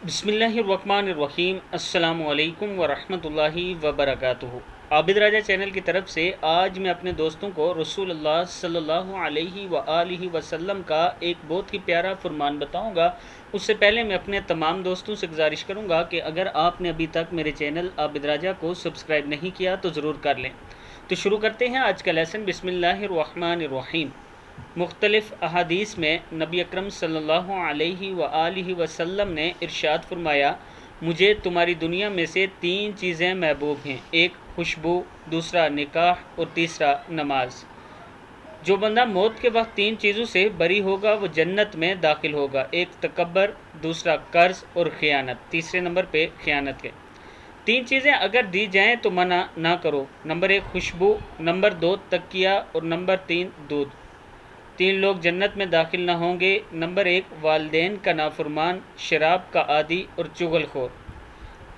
बिस्मिल्लाहिर्रहमानिर्रहीम। अस्सलामु अलैकुम वरहमतुल्लाहि वबरकातुहू। आबिद राजा चैनल की तरफ से आज मैं अपने दोस्तों को रसूलुल्लाह सल्लल्लाहु अलैहि वआलिहि वसल्लम का एक बहुत ही प्यारा फरमान बताऊंगा। उससे पहले मैं अपने तमाम दोस्तों से गुजारिश करूंगा कि अगर आपने अभी तक मेरे चैनल आबिद राजा को सब्सक्राइब नहीं किया तो ज़रूर कर लें। तो शुरू करते हैं आज का लेसन। बिस्मिल्लाहिर्रहमानिर्रहीम। मुख्तलिफ़ अहादीस में नबी अकरम सल्लल्लाहु अलैहि वआलिहि वसल्लम ने इरशाद फरमाया, मुझे तुम्हारी दुनिया में से तीन चीज़ें महबूब हैं, एक खुशबू, दूसरा निकाह और तीसरा नमाज। जो बंदा मौत के वक्त तीन चीज़ों से बरी होगा वो जन्नत में दाखिल होगा, एक तकब्बर, दूसरा कर्ज और ख़यानत, तीसरे नंबर पे ख़यानत के। तीन चीज़ें अगर दी जाएँ तो मना ना करो। नंबर एक खुशबू, नंबर दो तकिया और नंबर तीन दूध। तीन लोग जन्नत में दाखिल ना होंगे। नंबर एक वालिदैन का नाफरमान, शराब का आदी और चुगलखोर।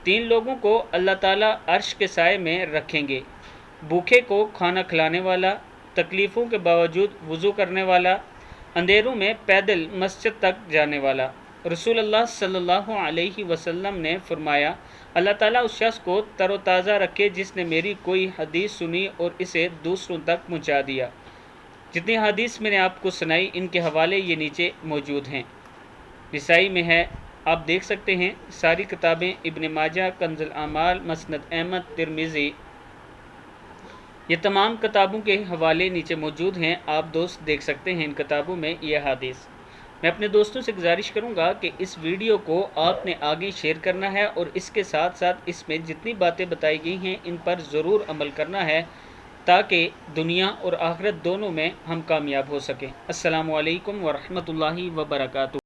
तीन लोगों को अल्लाह ताला अर्श के साए में रखेंगे, भूखे को खाना खिलाने वाला, तकलीफ़ों के बावजूद वज़ू करने वाला, अंधेरों में पैदल मस्जिद तक जाने वाला। रसूलुल्लाह सल्लल्लाहु अलैहि वसल्लम ने फरमाया, अल्लाह ताला उस शख्स को तरोताज़ा रखे जिसने मेरी कोई हदीस सुनी और इसे दूसरों तक पहुँचा दिया। जितनी हदीस मैंने आपको सुनाई इनके हवाले ये नीचे मौजूद हैं। निसाई में है, आप देख सकते हैं। सारी किताबें इब्न माजा, कंजुल आमाल, मसनद अहमद, तिरमिज़ी, ये तमाम किताबों के हवाले नीचे मौजूद हैं। आप दोस्त देख सकते हैं इन किताबों में ये हदीस। मैं अपने दोस्तों से गुजारिश करूंगा कि इस वीडियो को आपने आगे शेयर करना है और इसके साथ साथ इसमें जितनी बातें बताई गई हैं इन पर ज़रूर अमल करना है ताकि दुनिया और आखिरत दोनों में हम कामयाब हो सकें। अस्सलामु अलैकुम वरहमतुल्लाहि वबरकातुहू।